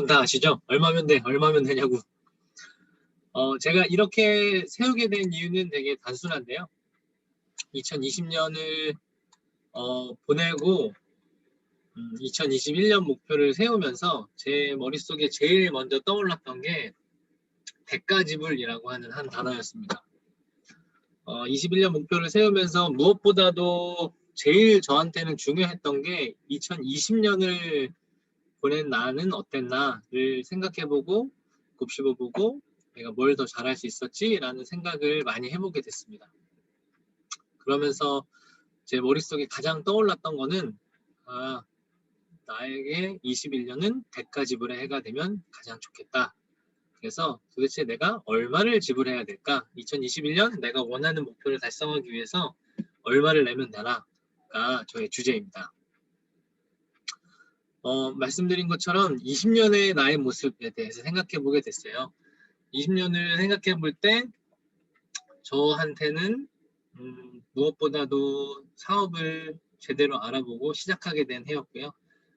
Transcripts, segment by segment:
다 아시죠? 얼마면 돼? 얼마면 되냐고. 제가 이렇게 세우게 된 이유는 되게 단순한데요. 2020년을 보내고 2021년 목표를 세우면서 제 머릿속에 제일 먼저 떠올랐던 게 대가지불이라고 하는 한 단어였습니다. 21년 목표를 세우면서 무엇보다도 제일 저한테는 중요했던 게 2020년을 보낸 나는 어땠나를 생각해보고 곱씹어보고 내가 뭘 더 잘할 수 있었지? 라는 생각을 많이 해보게 됐습니다. 그러면서 제 머릿속에 가장 떠올랐던 거는 나에게 21년은 대가 지불의 해가 되면 가장 좋겠다. 그래서 도대체 내가 얼마를 지불해야 될까? 2021년 내가 원하는 목표를 달성하기 위해서 얼마를 내면 되나가 저의 주제입니다. 말씀드린 것처럼 20년의 나의 모습에 대해서 생각해 보게 됐어요. 20년을 생각해 볼 때 저한테는 무엇보다도 사업을 제대로 알아보고 시작하게 된 해였고요.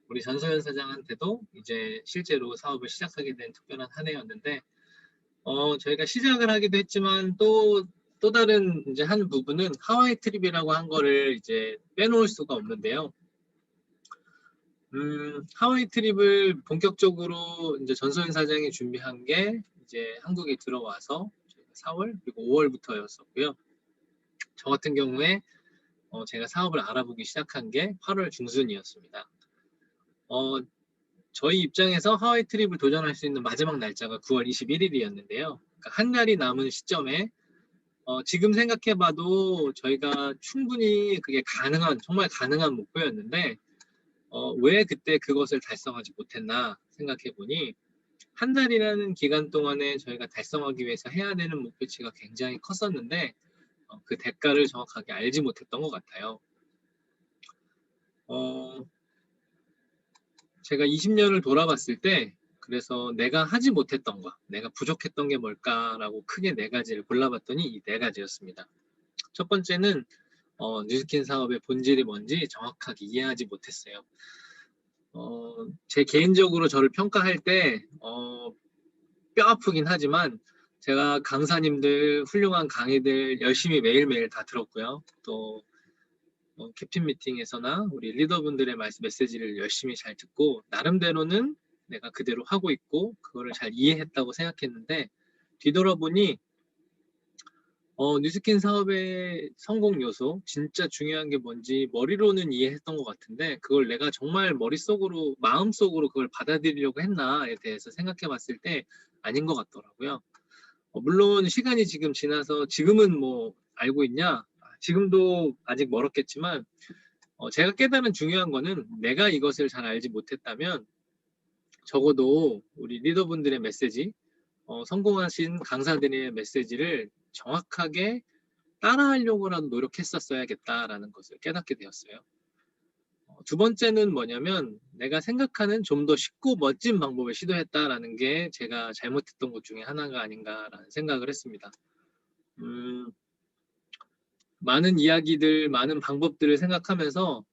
우리 전소연 사장한테도 이제 실제로 사업을 시작하게 된 특별한 한 해였는데 저희가 시작을 하기도 했지만 또 다른 이제 한 부분은 하와이 트립이라고 한 거를 이제 빼놓을 수가 없는데요. 하와이 트립을 본격적으로 이제 전소연 사장이 준비한 게 이제 한국에 들어와서 4월 그리고 5월부터였었고요. 저 같은 경우에 제가 사업을 알아보기 시작한 게 8월 중순이었습니다. 저희 입장에서 하와이 트립을 도전할 수 있는 마지막 날짜가 9월 21일이었는데요. 그러니까 한 달이 남은 시점에 지금 생각해봐도 저희가 충분히 그게 정말 가능한 목표였는데 왜 그때 그것을 달성하지 못했나 생각해보니 한 달이라는 기간 동안에 저희가 달성하기 위해서 해야 되는 목표치가 굉장히 컸었는데 그 대가를 정확하게 알지 못했던 것 같아요. 제가 20년을 돌아봤을 때 그래서 내가 하지 못했던 거, 내가 부족했던 게 뭘까라고 크게 네 가지를 골라봤더니 이 네 가지였습니다. 첫 번째는 뉴스킨 사업의 본질이 뭔지 정확하게 이해하지 못했어요. 제 개인적으로 저를 평가할 때 뼈 아프긴 하지만 제가 강사님들 훌륭한 강의들 열심히 매일매일 다 들었고요. 또 캡틴 미팅에서나 우리 리더분들의 메시지를 열심히 잘 듣고 나름대로는 내가 그대로 하고 있고 그거를 잘 이해했다고 생각했는데 뒤돌아보니 뉴스킨 사업의 성공 요소 진짜 중요한 게 뭔지 머리로는 이해했던 것 같은데 그걸 내가 정말 머릿속으로 마음속으로 그걸 받아들이려고 했나에 대해서 생각해 봤을 때 아닌 것 같더라고요. 물론 시간이 지금 지나서 지금은 뭐 알고 있냐? 지금도 아직 멀었겠지만 제가 깨달은 중요한 거는 내가 이것을 잘 알지 못했다면 적어도 우리 리더분들의 메시지, 성공하신 강사들의 메시지를 정확하게 따라하려고라도 노력했었어야겠다라는 것을 깨닫게 되었어요. 두 번째는 뭐냐면 내가 생각하는 좀 더 쉽고 멋진 방법을 시도했다라는 게 제가 잘못했던 것 중에 하나가 아닌가라는 생각을 했습니다. 많은 이야기들, 많은 방법들을 생각하면서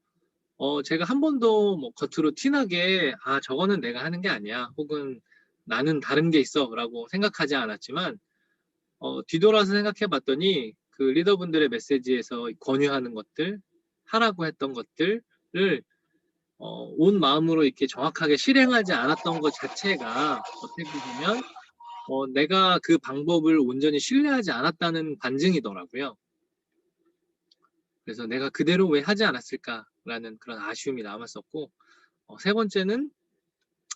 제가 한 번도 뭐 겉으로 티나게 저거는 내가 하는 게 아니야 혹은 나는 다른 게 있어 라고 생각하지 않았지만 뒤돌아서 생각해 봤더니 그 리더분들의 메시지에서 권유하는 것들 하라고 했던 것들을 온 마음으로 이렇게 정확하게 실행하지 않았던 것 자체가 어떻게 보면 내가 그 방법을 온전히 신뢰하지 않았다는 반증이더라고요. 그래서 내가 그대로 왜 하지 않았을까라는 그런 아쉬움이 남았었고 세 번째는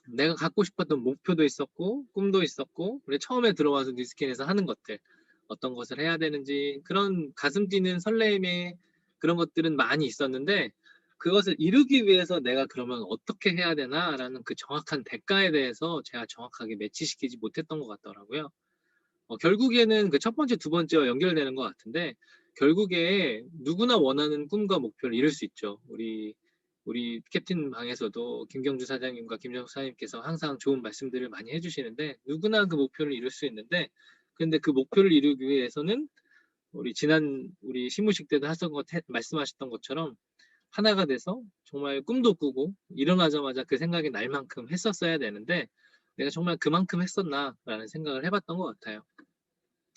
내가 갖고 싶었던 목표도 있었고 꿈도 있었고 우리 처음에 들어와서 뉴스킨에서 하는 것들 어떤 것을 해야 되는지 그런 가슴 뛰는 설레임의 그런 것들은 많이 있었는데 그것을 이루기 위해서 내가 그러면 어떻게 해야 되나라는 그 정확한 대가에 대해서 제가 정확하게 매치시키지 못했던 것 같더라고요. 결국에는 그 첫 번째, 두 번째와 연결되는 것 같은데 결국에 누구나 원하는 꿈과 목표를 이룰 수 있죠. 우리 캡틴 방에서도 김경주 사장님과 김정숙 사장님께서 항상 좋은 말씀들을 많이 해주시는데 누구나 그 목표를 이룰 수 있는데 근데 그 목표를 이루기 위해서는 우리 시무식 때도 말씀하셨던 것처럼 하나가 돼서 정말 꿈도 꾸고 일어나자마자 그 생각이 날 만큼 했었어야 되는데 내가 정말 그만큼 했었나라는 생각을 해봤던 것 같아요.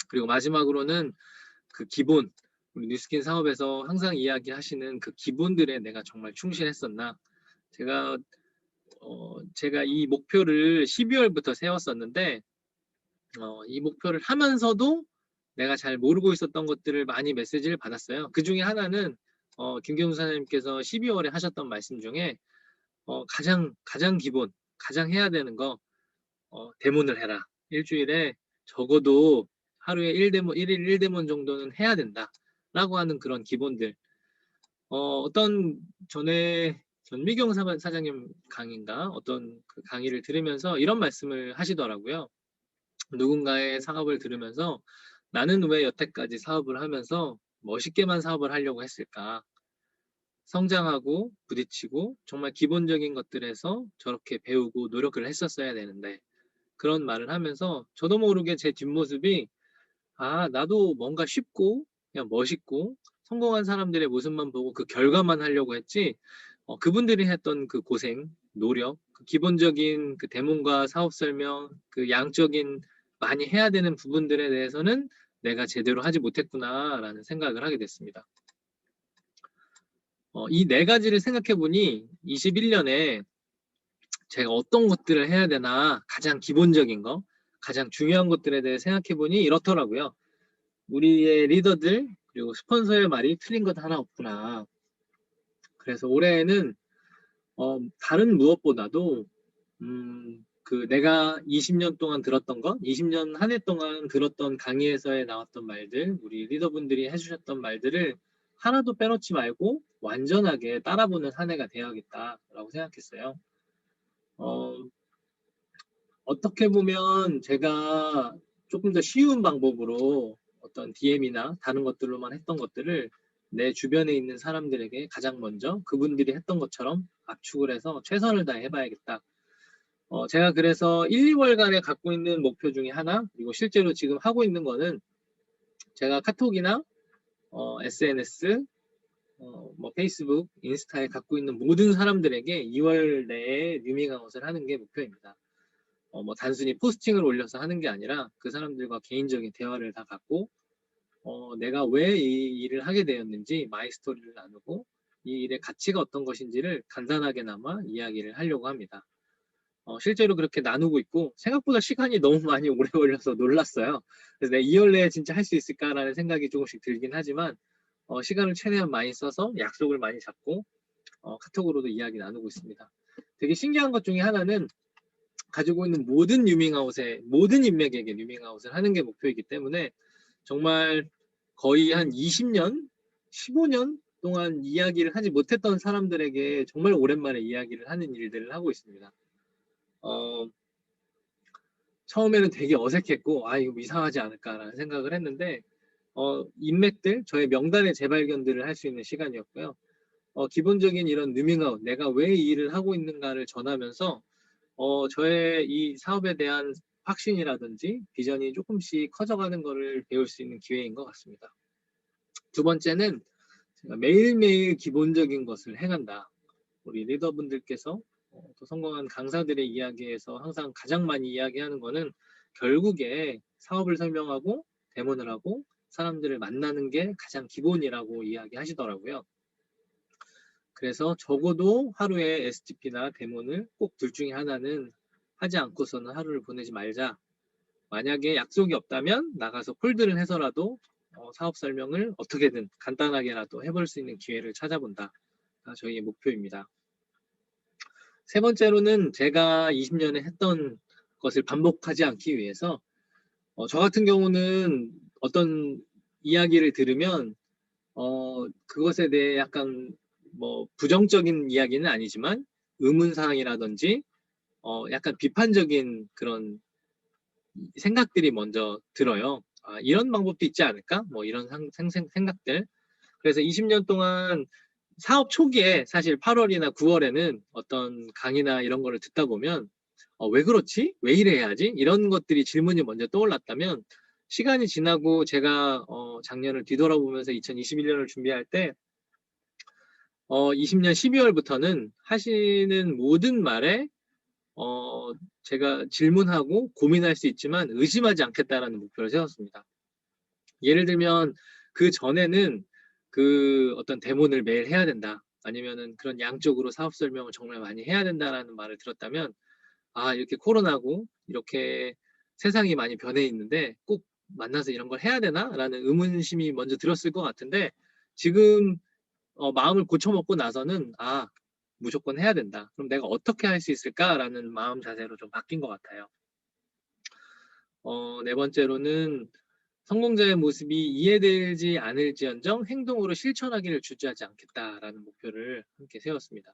그리고 마지막으로는 그 기본, 우리 뉴스킨 사업에서 항상 이야기하시는 그 기본들에 내가 정말 충실했었나. 제가 이 목표를 12월부터 세웠었는데 이 목표를 하면서도 내가 잘 모르고 있었던 것들을 많이 메시지를 받았어요. 그 중에 하나는 김경수 사장님께서 12월에 하셨던 말씀 중에 가장 기본, 가장 해야 되는 거 대문을 해라. 일주일에 적어도 하루에 1대문, 1일 1대문 정도는 해야 된다. 라고 하는 그런 기본들. 어떤 전에 전미경 사장님 강의인가 어떤 그 강의를 들으면서 이런 말씀을 하시더라고요. 누군가의 사업을 들으면서 나는 왜 여태까지 사업을 하면서 멋있게만 사업을 하려고 했을까? 성장하고 부딪히고 정말 기본적인 것들에서 저렇게 배우고 노력을 했었어야 되는데 그런 말을 하면서 저도 모르게 제 뒷모습이 나도 뭔가 쉽고 그냥 멋있고 성공한 사람들의 모습만 보고 그 결과만 하려고 했지 그분들이 했던 그 고생, 노력, 그 기본적인 그 대문과 사업 설명, 그 양적인 많이 해야 되는 부분들에 대해서는 내가 제대로 하지 못했구나라는 생각을 하게 됐습니다. 이 네 가지를 생각해 보니 21년에 제가 어떤 것들을 해야 되나 가장 기본적인 거, 가장 중요한 것들에 대해 생각해 보니 이렇더라고요. 우리의 리더들 그리고 스폰서의 말이 틀린 것 하나 없구나. 그래서 올해에는 다른 무엇보다도 그 내가 20년 동안 들었던 것, 20년 한 해 동안 들었던 강의에서의 나왔던 말들, 우리 리더분들이 해주셨던 말들을 하나도 빼놓지 말고 완전하게 따라보는 한 해가 되어야겠다라고 생각했어요. 어떻게 보면 제가 조금 더 쉬운 방법으로 어떤 DM이나 다른 것들로만 했던 것들을 내 주변에 있는 사람들에게 가장 먼저 그분들이 했던 것처럼 압축을 해서 최선을 다해 해봐야겠다. 제가 그래서 1, 2월간에 갖고 있는 목표 중에 하나, 그리고 실제로 지금 하고 있는 거는 제가 카톡이나 SNS, 뭐 페이스북, 인스타에 갖고 있는 모든 사람들에게 2월 내에 뉴미가웃을 하는 게 목표입니다. 뭐 단순히 포스팅을 올려서 하는 게 아니라 그 사람들과 개인적인 대화를 다 갖고 내가 왜 이 일을 하게 되었는지 마이 스토리를 나누고 이 일의 가치가 어떤 것인지를 간단하게나마 이야기를 하려고 합니다. 실제로 그렇게 나누고 있고 생각보다 시간이 너무 많이 오래 걸려서 놀랐어요. 그래서 내가 2월 내에 진짜 할 수 있을까라는 생각이 조금씩 들긴 하지만 시간을 최대한 많이 써서 약속을 많이 잡고 카톡으로도 이야기 나누고 있습니다. 되게 신기한 것 중에 하나는 가지고 있는 모든 뉴밍아웃에 모든 인맥에게 뉴밍아웃을 하는 게 목표이기 때문에 정말 거의 한 20년, 15년 동안 이야기를 하지 못했던 사람들에게 정말 오랜만에 이야기를 하는 일들을 하고 있습니다. 처음에는 되게 어색했고 이거 이상하지 않을까라는 생각을 했는데 인맥들, 저의 명단의 재발견들을 할 수 있는 시간이었고요. 기본적인 이런 뉴밍아웃, 내가 왜 이 일을 하고 있는가를 전하면서 저의 이 사업에 대한 확신이라든지 비전이 조금씩 커져가는 것을 배울 수 있는 기회인 것 같습니다. 두 번째는 제가 매일매일 기본적인 것을 행한다. 우리 리더분들께서 또 성공한 강사들의 이야기에서 항상 가장 많이 이야기하는 거는 결국에 사업을 설명하고 데모를 하고 사람들을 만나는 게 가장 기본이라고 이야기하시더라고요. 그래서 적어도 하루에 STP나 데모를 꼭 둘 중에 하나는 하지 않고서는 하루를 보내지 말자. 만약에 약속이 없다면 나가서 콜드를 해서라도 사업 설명을 어떻게든 간단하게라도 해볼 수 있는 기회를 찾아본다. 저희의 목표입니다. 세 번째로는 제가 20년에 했던 것을 반복하지 않기 위해서 저 같은 경우는 어떤 이야기를 들으면 그것에 대해 약간 뭐 부정적인 이야기는 아니지만 의문사항이라든지 약간 비판적인 그런 생각들이 먼저 들어요. 이런 방법도 있지 않을까? 뭐 이런 생각들. 그래서 20년 동안 사업 초기에 사실 8월이나 9월에는 어떤 강의나 이런 거를 듣다 보면 왜 그렇지? 왜 이래 야지? 이런 것들이 질문이 먼저 떠올랐다면 시간이 지나고 제가 작년을 뒤돌아보면서 2021년을 준비할 때 20년 12월부터는 하시는 모든 말에 어, 제가 질문하고 고민할 수 있지만 의심하지 않겠다라는 목표를 세웠습니다. 예를 들면 그 전에는 그 어떤 대본을 매일 해야 된다. 아니면은 그런 양적으로 사업 설명을 정말 많이 해야 된다라는 말을 들었다면, 아, 이렇게 코로나고 이렇게 세상이 많이 변해 있는데 꼭 만나서 이런 걸 해야 되나? 라는 의문심이 먼저 들었을 것 같은데, 지금 마음을 고쳐먹고 나서는, 아, 무조건 해야 된다. 그럼 내가 어떻게 할 수 있을까라는 마음 자세로 좀 바뀐 것 같아요. 네 번째로는 성공자의 모습이 이해되지 않을지언정 행동으로 실천하기를 주저하지 않겠다라는 목표를 함께 세웠습니다.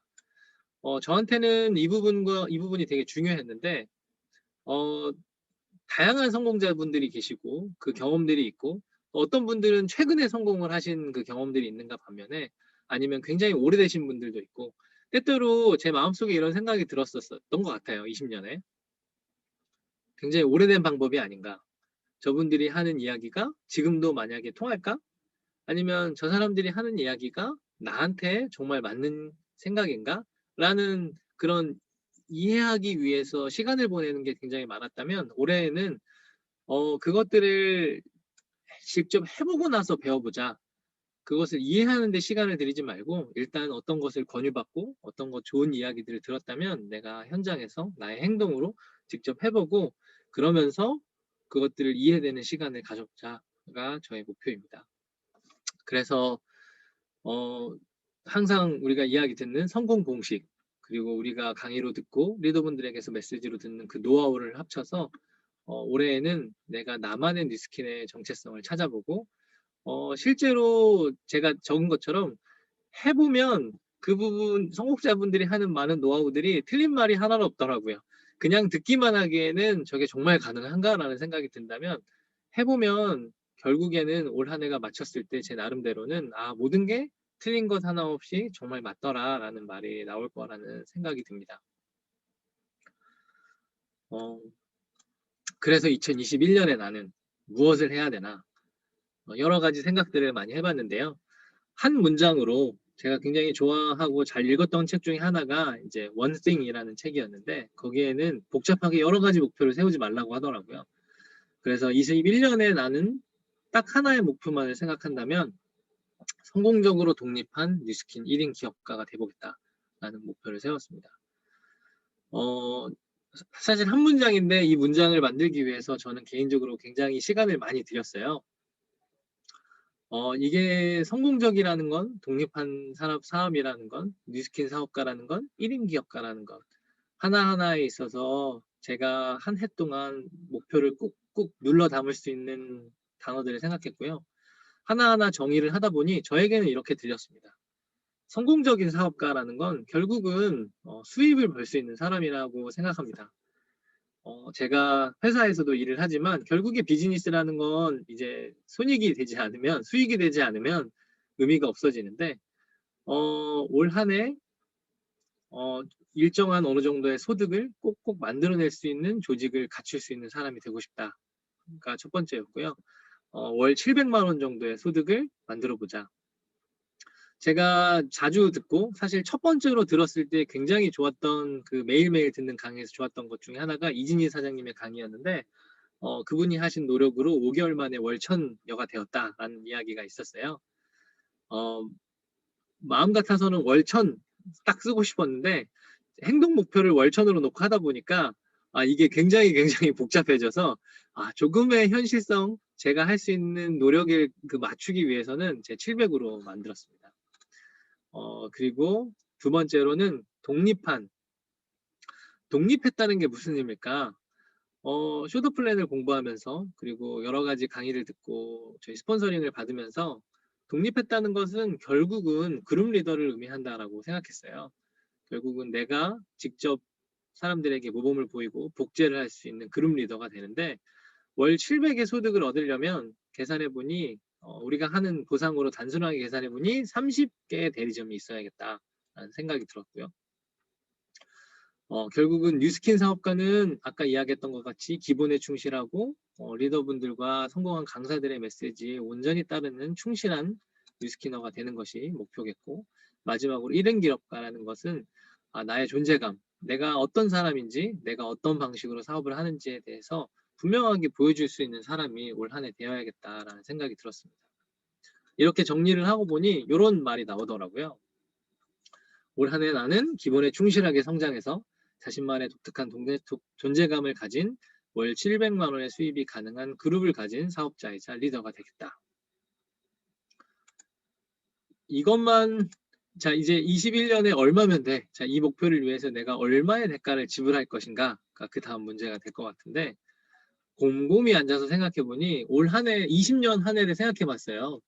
저한테는 이 부분이 되게 중요했는데, 어, 다양한 성공자분들이 계시고 그 경험들이 있고, 어떤 분들은 최근에 성공을 하신 그 경험들이 있는가 반면에, 아니면 굉장히 오래되신 분들도 있고, 때때로 제 마음속에 이런 생각이 들었었던 것 같아요. 20년에 굉장히 오래된 방법이 아닌가, 저분들이 하는 이야기가 지금도 만약에 통할까, 아니면 저 사람들이 하는 이야기가 나한테 정말 맞는 생각인가 라는 그런 이해하기 위해서 시간을 보내는 게 굉장히 많았다면, 올해에는 그것들을 직접 해보고 나서 배워보자. 그것을 이해하는 데 시간을 들이지 말고 일단 어떤 것을 권유받고 어떤 것 좋은 이야기들을 들었다면 내가 현장에서 나의 행동으로 직접 해보고, 그러면서 그것들을 이해되는 시간을 가져보자가 저의 목표입니다. 그래서 어, 항상 우리가 이야기 듣는 성공 공식, 그리고 우리가 강의로 듣고 리더분들에게서 메시지로 듣는 그 노하우를 합쳐서 올해에는 내가 나만의 뉴스킨의 정체성을 찾아보고, 실제로 제가 적은 것처럼 해보면 그 부분 성공자분들이 하는 많은 노하우들이 틀린 말이 하나도 없더라고요. 그냥 듣기만 하기에는 저게 정말 가능한가라는 생각이 든다면, 해보면 결국에는 올 한 해가 마쳤을 때 제 나름대로는, 아, 모든 게 틀린 것 하나 없이 정말 맞더라라는 말이 나올 거라는 생각이 듭니다. 어, 그래서 2021년에 나는 무엇을 해야 되나, 여러 가지 생각들을 많이 해봤는데요. 한 문장으로 제가 굉장히 좋아하고 잘 읽었던 책 중에 하나가 이제 One Thing이라는 책이었는데, 거기에는 복잡하게 여러 가지 목표를 세우지 말라고 하더라고요. 그래서 21년에 나는 딱 하나의 목표만을 생각한다면 성공적으로 독립한 뉴스킨 1인 기업가가 되보겠다라는 목표를 세웠습니다. 어, 사실 한 문장인데 이 문장을 만들기 위해서 저는 개인적으로 굉장히 시간을 많이 들였어요. 이게 성공적이라는 건, 독립한 사업이라는 건, 뉴스킨 사업가라는 건, 1인 기업가라는 건, 하나하나에 있어서 제가 한 해 동안 목표를 꾹꾹 눌러 담을 수 있는 단어들을 생각했고요. 하나하나 정의를 하다 보니 저에게는 이렇게 들렸습니다. 성공적인 사업가라는 건 결국은 수입을 벌 수 있는 사람이라고 생각합니다. 제가 회사에서도 일을 하지만 결국에 비즈니스라는 건 이제 손익이 되지 않으면, 수익이 되지 않으면 의미가 없어지는데, 올 한 해 일정한 어느 정도의 소득을 꼭꼭 만들어낼 수 있는 조직을 갖출 수 있는 사람이 되고 싶다가 첫 번째였고요. 월 700만 원 정도의 소득을 만들어 보자. 제가 자주 듣고 사실 첫 번째로 들었을 때 굉장히 좋았던, 그 매일매일 듣는 강의에서 좋았던 것 중에 하나가 이진희 사장님의 강의였는데, 그분이 하신 노력으로 5개월 만에 월천여가 되었다라는 이야기가 있었어요. 어, 마음 같아서는 월천 딱 쓰고 싶었는데, 행동 목표를 월천으로 놓고 하다 보니까, 아, 이게 굉장히 복잡해져서, 아, 조금의 현실성, 제가 할 수 있는 노력을 그 맞추기 위해서는 제 700으로 만들었습니다. 그리고 두 번째로는 독립했다는 게 무슨 의미일까? 쇼더 플랜을 공부하면서, 그리고 여러 가지 강의를 듣고 저희 스폰서링을 받으면서, 독립했다는 것은 결국은 그룹 리더를 의미한다라고 생각했어요. 결국은 내가 직접 사람들에게 모범을 보이고 복제를 할 수 있는 그룹 리더가 되는데, 월 700의 소득을 얻으려면 계산해보니, 우리가 하는 보상으로 단순하게 계산해보니 30개의 대리점이 있어야겠다라는 생각이 들었고요. 결국은 뉴스킨 사업가는 아까 이야기했던 것 같이 기본에 충실하고, 리더분들과 성공한 강사들의 메시지에 온전히 따르는 충실한 뉴스키너가 되는 것이 목표겠고, 마지막으로 1인 기업가라는 것은, 나의 존재감, 내가 어떤 사람인지, 내가 어떤 방식으로 사업을 하는지에 대해서 분명하게 보여줄 수 있는 사람이 올 한 해 되어야겠다라는 생각이 들었습니다. 이렇게 정리를 하고 보니 이런 말이 나오더라고요. 올 한 해 나는 기본에 충실하게 성장해서 자신만의 독특한 존재감을 가진 월 700만 원의 수입이 가능한 그룹을 가진 사업자이자 리더가 되겠다. 이것만, 자, 이제 21년에 얼마면 돼? 자, 이 목표를 위해서 내가 얼마의 대가를 지불할 것인가? 그 다음 문제가 될 것 같은데, 곰곰이 앉아서 생각해 보니 올 한 해, 20년 한 해를 생각해 봤어요.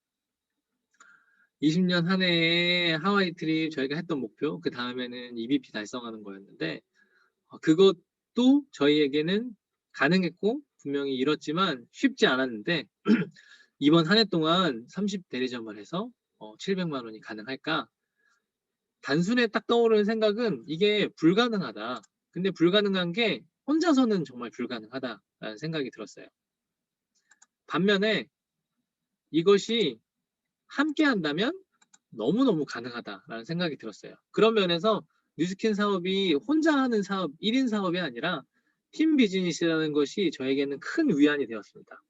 20년 한 해에 하와이 트립 저희가 했던 목표, 그 다음에는 EBP 달성하는 거였는데, 그것도 저희에게는 가능했고, 분명히 이뤘지만 쉽지 않았는데, 이번 한 해 동안 30 대리점을 해서 700만 원이 가능할까? 단순에 딱 떠오르는 생각은 이게 불가능하다. 근데 불가능한 게 혼자서는 정말 불가능하다라는 생각이 들었어요. 반면에 이것이 함께 한다면 너무너무 가능하다라는 생각이 들었어요. 그런 면에서 뉴스킨 사업이 혼자 하는 사업, 1인 사업이 아니라 팀 비즈니스라는 것이 저에게는 큰 위안이 되었습니다.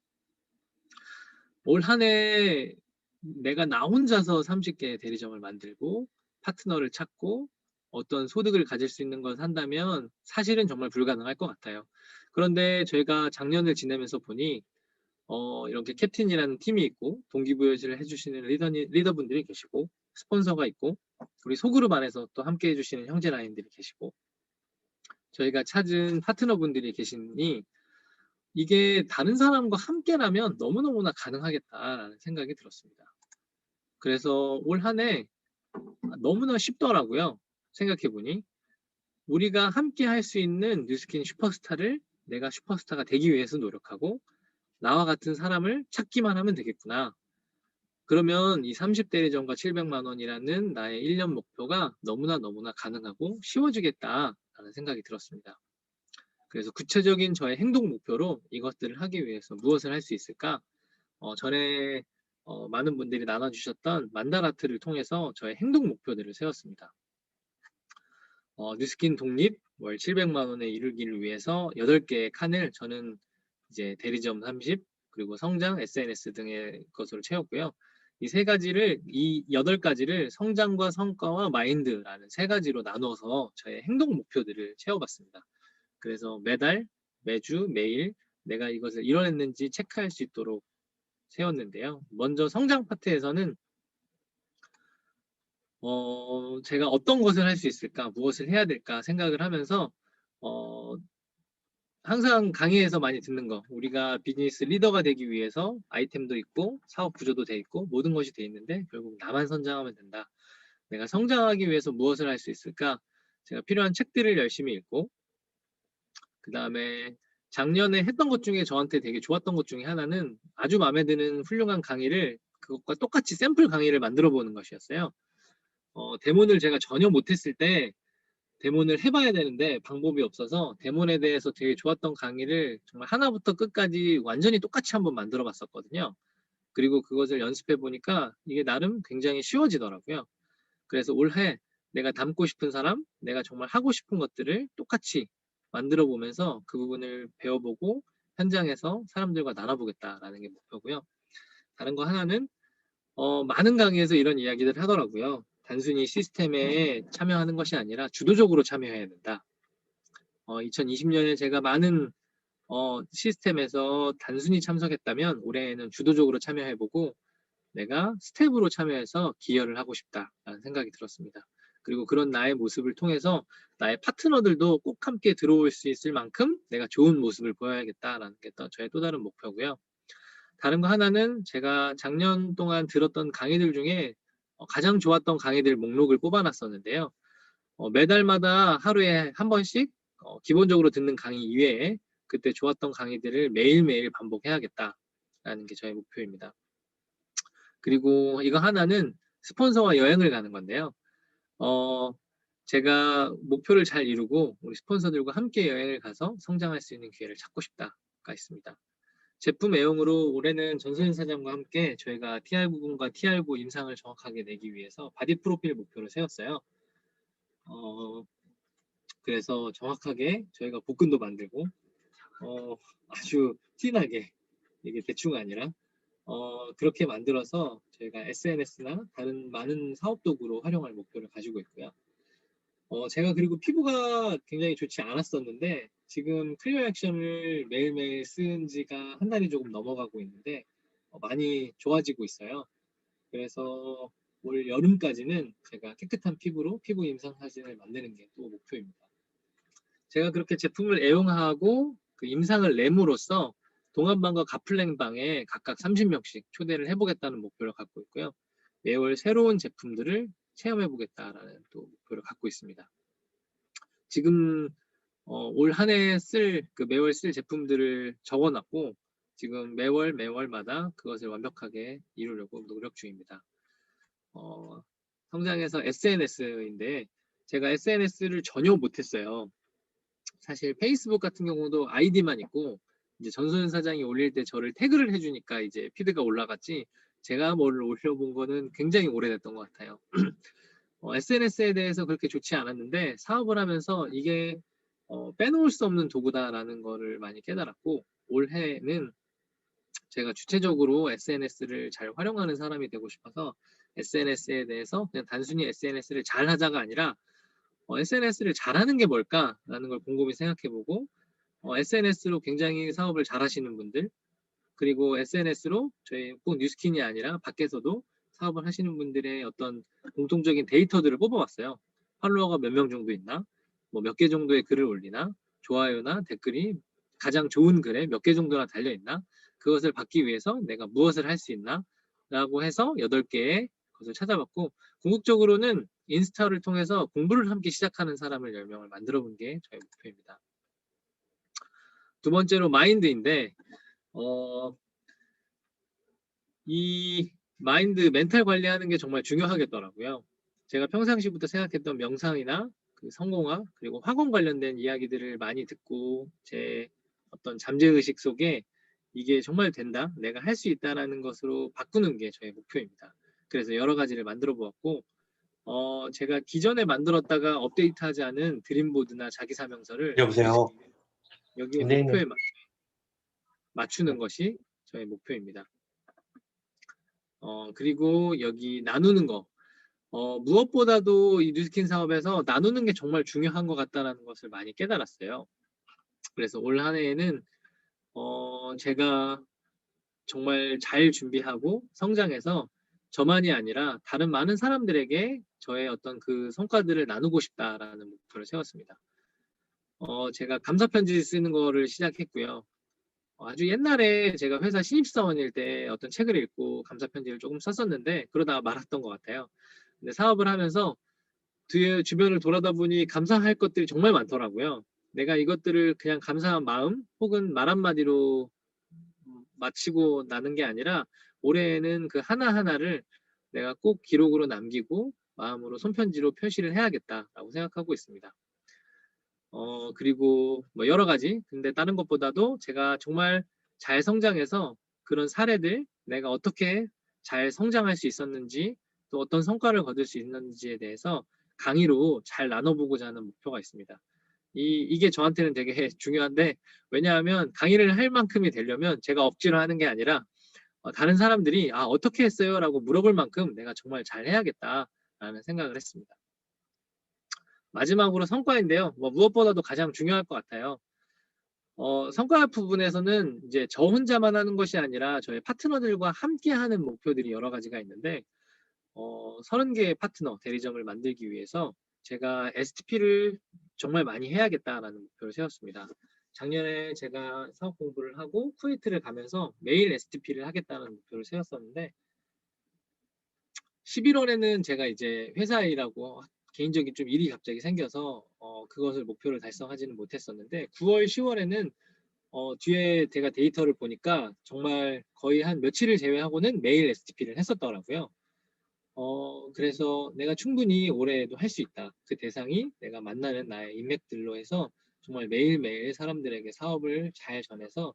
올 한 해 내가 나 혼자서 30개 대리점을 만들고 파트너를 찾고 어떤 소득을 가질 수 있는 걸 한다면 사실은 정말 불가능할 것 같아요. 그런데 저희가 작년을 지내면서 보니 이렇게 캡틴이라는 팀이 있고 동기부여를 해주시는 리더분들이 계시고 스폰서가 있고 우리 소그룹 안에서 또 함께 해주시는 형제 라인들이 계시고 저희가 찾은 파트너분들이 계시니 이게 다른 사람과 함께라면 너무너무나 가능하겠다라는 생각이 들었습니다. 그래서 올 한 해 너무나 쉽더라고요. 생각해보니 우리가 함께 할 수 있는 뉴스킨 슈퍼스타를 내가 슈퍼스타가 되기 위해서 노력하고 나와 같은 사람을 찾기만 하면 되겠구나. 그러면 이 30대리점과 700만 원이라는 나의 1년 목표가 너무나 가능하고 쉬워지겠다라는 생각이 들었습니다. 그래서 구체적인 저의 행동 목표로 이것들을 하기 위해서 무엇을 할 수 있을까? 전에 많은 분들이 나눠주셨던 만다라트를 통해서 저의 행동 목표들을 세웠습니다. 뉴스킨 독립 월 700만 원에 이르기를 위해서 8개의 칸을 저는 이제 대리점 30 그리고 성장, SNS 등의 것으로 채웠고요. 이 8가지를 성장과 성과와 마인드라는 3가지로 나눠서 저의 행동 목표들을 채워봤습니다. 그래서 매달, 매주, 매일 내가 이것을 이뤄냈는지 체크할 수 있도록 세웠는데요. 먼저 성장 파트에서는 제가 어떤 것을 할 수 있을까, 무엇을 해야 될까 생각을 하면서 항상 강의에서 많이 듣는 거, 우리가 비즈니스 리더가 되기 위해서 아이템도 있고 사업 구조도 돼 있고 모든 것이 돼 있는데 결국 나만 성장하면 된다. 내가 성장하기 위해서 무엇을 할 수 있을까? 제가 필요한 책들을 열심히 읽고 그 다음에 작년에 했던 것 중에 저한테 되게 좋았던 것 중에 하나는 아주 마음에 드는 훌륭한 강의를 그것과 똑같이 샘플 강의를 만들어 보는 것이었어요. 데몬을 제가 전혀 못했을 때 데몬을 해봐야 되는데 방법이 없어서 데몬에 대해서 되게 좋았던 강의를 정말 하나부터 끝까지 완전히 똑같이 한번 만들어 봤었거든요. 그리고 그것을 연습해 보니까 이게 나름 굉장히 쉬워지더라고요. 그래서 올해 내가 닮고 싶은 사람, 내가 정말 하고 싶은 것들을 똑같이 만들어 보면서 그 부분을 배워보고 현장에서 사람들과 나눠보겠다라는 게 목표고요. 다른 거 하나는 많은 강의에서 이런 이야기를 하더라고요. 단순히 시스템에 참여하는 것이 아니라 주도적으로 참여해야 된다. 2020년에 제가 많은 시스템에서 단순히 참석했다면 올해에는 주도적으로 참여해보고 내가 스텝으로 참여해서 기여를 하고 싶다라는 생각이 들었습니다. 그리고 그런 나의 모습을 통해서 나의 파트너들도 꼭 함께 들어올 수 있을 만큼 내가 좋은 모습을 보여야겠다라는 게 저의 또 다른 목표고요. 다른 거 하나는 제가 작년 동안 들었던 강의들 중에 가장 좋았던 강의들 목록을 뽑아놨었는데요. 매달마다 하루에 한 번씩 기본적으로 듣는 강의 이외에 그때 좋았던 강의들을 매일매일 반복해야겠다라는 게 저의 목표입니다. 그리고 이거 하나는 스폰서와 여행을 가는 건데요. 제가 목표를 잘 이루고 우리 스폰서들과 함께 여행을 가서 성장할 수 있는 기회를 찾고 싶다가 있습니다. 제품 애용으로 올해는 전소연 사장과 함께 저희가 TR9군과 TR9 임상을 정확하게 내기 위해서 바디 프로필 목표를 세웠어요. 그래서 정확하게 저희가 복근도 만들고 아주 티나게, 이게 대충 아니라 그렇게 만들어서 저희가 SNS나 다른 많은 사업 도구로 활용할 목표를 가지고 있고요. 제가 그리고 피부가 굉장히 좋지 않았었는데 지금 클리어 액션을 매일매일 쓴 지가 한 달이 조금 넘어가고 있는데 많이 좋아지고 있어요. 그래서 올 여름까지는 제가 깨끗한 피부로 피부 임상 사진을 만드는 게 또 목표입니다. 제가 그렇게 제품을 애용하고 그 임상을 냄으로써 동안방과 가플랭방에 각각 30명씩 초대를 해보겠다는 목표를 갖고 있고요. 매월 새로운 제품들을 체험해보겠다라는 또 목표를 갖고 있습니다. 지금 올 한 해 매월 쓸 제품들을 적어놨고 지금 매월마다 그것을 완벽하게 이루려고 노력 중입니다. 성장해서 SNS인데 제가 SNS를 전혀 못했어요. 사실 페이스북 같은 경우도 아이디만 있고 이제 전소연 사장이 올릴 때 저를 태그를 해주니까 이제 피드가 올라갔지 제가 뭘 올려본 거는 굉장히 오래됐던 것 같아요. SNS에 대해서 그렇게 좋지 않았는데 사업을 하면서 이게 빼놓을 수 없는 도구다라는 거를 많이 깨달았고 올해는 제가 주체적으로 SNS를 잘 활용하는 사람이 되고 싶어서 SNS에 대해서 그냥 단순히 SNS를 잘 하자가 아니라 SNS를 잘하는 게 뭘까라는 걸 곰곰이 생각해보고 SNS로 굉장히 사업을 잘 하시는 분들 그리고 SNS로 저희 꼭 뉴스킨이 아니라 밖에서도 사업을 하시는 분들의 어떤 공통적인 데이터들을 뽑아봤어요. 팔로워가 몇 명 정도 있나? 뭐 몇 개 정도의 글을 올리나? 좋아요나 댓글이 가장 좋은 글에 몇 개 정도나 달려있나? 그것을 받기 위해서 내가 무엇을 할 수 있나? 라고 해서 8개의 것을 찾아봤고 궁극적으로는 인스타를 통해서 공부를 함께 시작하는 사람을 10명을 만들어 본 게 저의 목표입니다. 두 번째로 마인드인데 이 마인드, 멘탈 관리하는 게 정말 중요하겠더라고요. 제가 평상시부터 생각했던 명상이나 그 성공학 그리고 학원 관련된 이야기들을 많이 듣고 제 어떤 잠재의식 속에 이게 정말 된다, 내가 할 수 있다라는 것으로 바꾸는 게 저의 목표입니다. 그래서 여러 가지를 만들어 보았고 제가 기존에 만들었다가 업데이트하지 않은 드림보드나 자기사명서를 여보세요. 여기 온 네네. 목표에 맞추는 것이 저의 목표입니다. 그리고 여기 나누는 거. 무엇보다도 이 뉴스킨 사업에서 나누는 게 정말 중요한 것 같다는 것을 많이 깨달았어요. 그래서 올 한 해에는 제가 정말 잘 준비하고 성장해서 저만이 아니라 다른 많은 사람들에게 저의 어떤 그 성과들을 나누고 싶다라는 목표를 세웠습니다. 제가 감사편지 쓰는 거를 시작했고요. 아주 옛날에 제가 회사 신입사원일 때 어떤 책을 읽고 감사편지를 조금 썼었는데 그러다가 말았던 것 같아요. 근데 사업을 하면서 뒤에 주변을 돌아다 보니 감사할 것들이 정말 많더라고요. 내가 이것들을 그냥 감사한 마음 혹은 말 한마디로 마치고 나는 게 아니라 올해에는 그 하나하나를 내가 꼭 기록으로 남기고 마음으로 손편지로 표시를 해야겠다라고 생각하고 있습니다. 그리고 뭐 여러 가지, 근데 다른 것보다도 제가 정말 잘 성장해서 그런 사례들, 내가 어떻게 잘 성장할 수 있었는지 또 어떤 성과를 거둘 수 있는지에 대해서 강의로 잘 나눠보고자 하는 목표가 있습니다. 이게 저한테는 되게 중요한데 왜냐하면 강의를 할 만큼이 되려면 제가 억지로 하는 게 아니라 다른 사람들이 어떻게 했어요? 라고 물어볼 만큼 내가 정말 잘 해야겠다라는 생각을 했습니다. 마지막으로 성과인데요. 무엇보다도 가장 중요할 것 같아요. 성과 부분에서는 이제 저 혼자만 하는 것이 아니라 저희 파트너들과 함께 하는 목표들이 여러 가지가 있는데 30개의 파트너 대리점을 만들기 위해서 제가 STP를 정말 많이 해야겠다라는 목표를 세웠습니다. 작년에 제가 사업 공부를 하고 쿠웨이트를 가면서 매일 STP를 하겠다는 목표를 세웠었는데 11월에는 제가 이제 회사 일하고 개인적인 좀 일이 갑자기 생겨서 그것을 목표를 달성하지는 못했었는데 9월, 10월에는 뒤에 제가 데이터를 보니까 정말 거의 한 며칠을 제외하고는 매일 STP를 했었더라고요. 그래서 내가 충분히 올해에도 할 수 있다. 그 대상이 내가 만나는 나의 인맥들로 해서 정말 매일매일 사람들에게 사업을 잘 전해서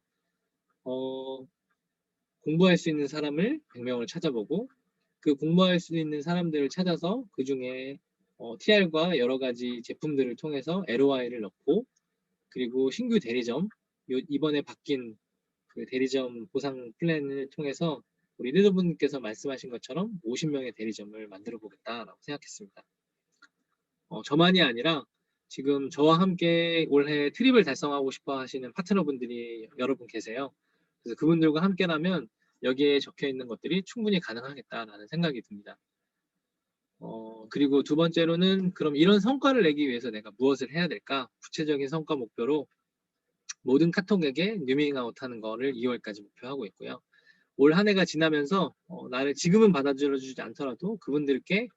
공부할 수 있는 사람을 100명을 찾아보고 그 공부할 수 있는 사람들을 찾아서 그 중에 TR과 여러 가지 제품들을 통해서 ROI를 넣고, 그리고 신규 대리점, 이번에 바뀐 그 대리점 보상 플랜을 통해서 우리 리더분께서 말씀하신 것처럼 50명의 대리점을 만들어 보겠다라고 생각했습니다. 저만이 아니라 지금 저와 함께 올해 트립을 달성하고 싶어 하시는 파트너분들이 여러분 계세요. 그래서 그분들과 함께라면 여기에 적혀 있는 것들이 충분히 가능하겠다라는 생각이 듭니다. 그리고 두 번째로는 그럼 이런 성과를 내기 위해서 내가 무엇을 해야 될까? 구체적인 성과 목표로 모든 카톡에게 뉴밍아웃 하는 거를 2월까지 목표하고 있고요. 올 한 해가 지나면서 나를 지금은 받아들여주지 않더라도 그분들께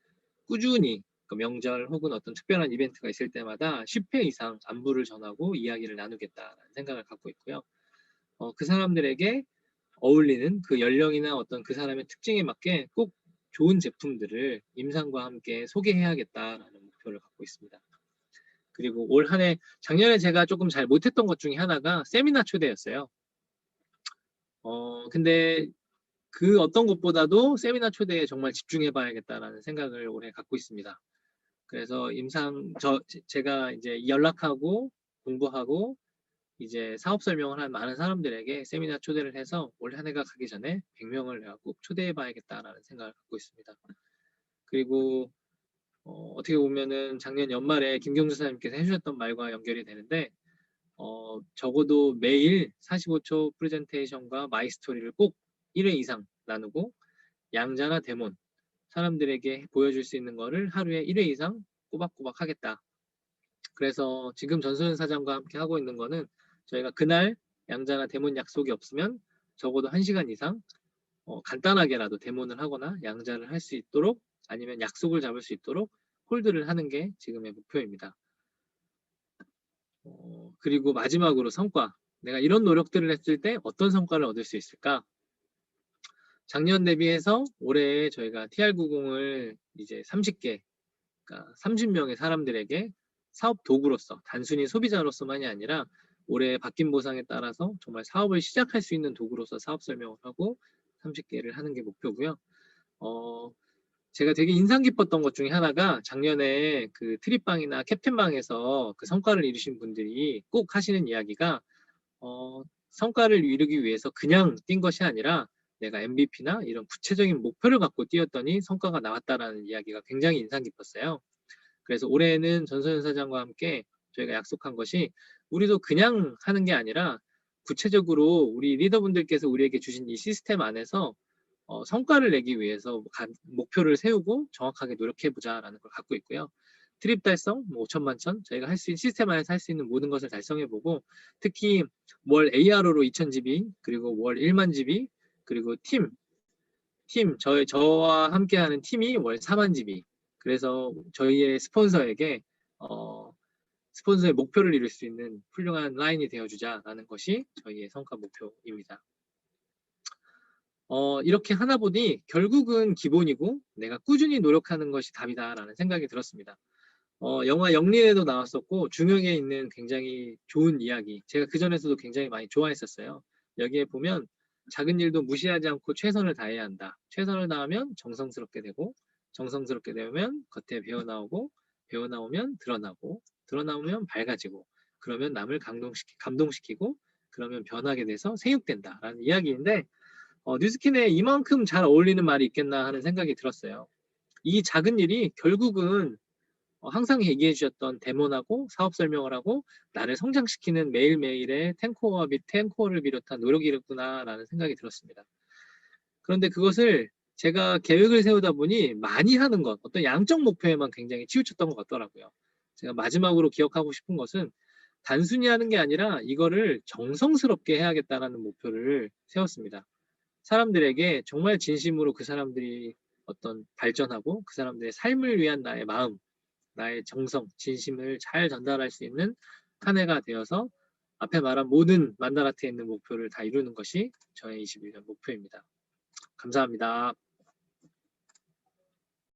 꾸준히 그 명절 혹은 어떤 특별한 이벤트가 있을 때마다 10회 이상 안부를 전하고 이야기를 나누겠다라는 생각을 갖고 있고요. 그 사람들에게 어울리는 그 연령이나 어떤 그 사람의 특징에 맞게 꼭 좋은 제품들을 임상과 함께 소개해야겠다라는 목표를 갖고 있습니다. 그리고 올 한 해, 작년에 제가 조금 잘 못했던 것 중에 하나가 세미나 초대였어요. 근데 그 어떤 것보다도 세미나 초대에 정말 집중해봐야겠다라는 생각을 올해 갖고 있습니다. 그래서 제가 이제 연락하고 공부하고 이제 사업 설명을 한 많은 사람들에게 세미나 초대를 해서 올 한 해가 가기 전에 100명을 내가 꼭 초대해봐야겠다라는 생각을 갖고 있습니다. 그리고 어떻게 보면은 작년 연말에 김경주 사장님께서 해주셨던 말과 연결이 되는데 적어도 매일 45초 프레젠테이션과 마이스토리를 꼭 1회 이상 나누고 양자나 데몬 사람들에게 보여줄 수 있는 거를 하루에 1회 이상 꼬박꼬박 하겠다. 그래서 지금 전소연 사장과 함께 하고 있는 거는 저희가 그날 양자나 데몬 약속이 없으면 적어도 1시간 이상 간단하게라도 데몬을 하거나 양자를 할 수 있도록 아니면 약속을 잡을 수 있도록 홀드를 하는 게 지금의 목표입니다. 그리고 마지막으로 성과. 내가 이런 노력들을 했을 때 어떤 성과를 얻을 수 있을까? 작년 대비해서 올해 저희가 TR90을 이제 30개, 그러니까 30명의 사람들에게 사업 도구로서 단순히 소비자로서만이 아니라 올해 바뀐 보상에 따라서 정말 사업을 시작할 수 있는 도구로서 사업 설명을 하고 30개를 하는 게 목표고요. 제가 되게 인상 깊었던 것 중에 하나가 작년에 그 트립방이나 캡틴방에서 그 성과를 이루신 분들이 꼭 하시는 이야기가 성과를 이루기 위해서 그냥 뛴 것이 아니라 내가 MVP나 이런 구체적인 목표를 갖고 뛰었더니 성과가 나왔다라는 이야기가 굉장히 인상 깊었어요. 그래서 올해는 전소연 사장과 함께 저희가 약속한 것이 우리도 그냥 하는 게 아니라 구체적으로 우리 리더분들께서 우리에게 주신 이 시스템 안에서 성과를 내기 위해서 목표를 세우고 정확하게 노력해보자라는 걸 갖고 있고요. 트립 달성, 5천만 천, 저희가 할 수 있는 시스템 안에서 할 수 있는 모든 것을 달성해보고 특히 월 ARO로 2,000GB, 그리고 월 1만 GB, 그리고 저와 함께하는 팀이 월 4만 GB. 그래서 저희의 스폰서에게 스폰서의 목표를 이룰 수 있는 훌륭한 라인이 되어주자라는 것이 저희의 성과 목표입니다. 이렇게 하나 보니 결국은 기본이고 내가 꾸준히 노력하는 것이 답이다라는 생각이 들었습니다. 영화 영린에도 나왔었고 중용에 있는 굉장히 좋은 이야기, 제가 그전에서도 굉장히 많이 좋아했었어요. 여기에 보면 작은 일도 무시하지 않고 최선을 다해야 한다. 최선을 다하면 정성스럽게 되고 정성스럽게 되면 겉에 배어나오고 배어나오면 드러나고 드러나오면 밝아지고 그러면 남을 감동시키고 그러면 변하게 돼서 생육된다라는 이야기인데 뉴스킨에 이만큼 잘 어울리는 말이 있겠나 하는 생각이 들었어요. 이 작은 일이 결국은 항상 얘기해 주셨던 데몬하고 사업 설명을 하고 나를 성장시키는 매일매일의 탱코어를 비롯한 노력이었구나라는 생각이 들었습니다. 그런데 그것을 제가 계획을 세우다 보니 많이 하는 것, 어떤 양적 목표에만 굉장히 치우쳤던 것 같더라고요. 제가 마지막으로 기억하고 싶은 것은 단순히 하는 게 아니라 이거를 정성스럽게 해야겠다라는 목표를 세웠습니다. 사람들에게 정말 진심으로 그 사람들이 어떤 발전하고 그 사람들의 삶을 위한 나의 마음, 나의 정성, 진심을 잘 전달할 수 있는 한 해가 되어서 앞에 말한 모든 만다라트에 있는 목표를 다 이루는 것이 저의 21년 목표입니다. 감사합니다.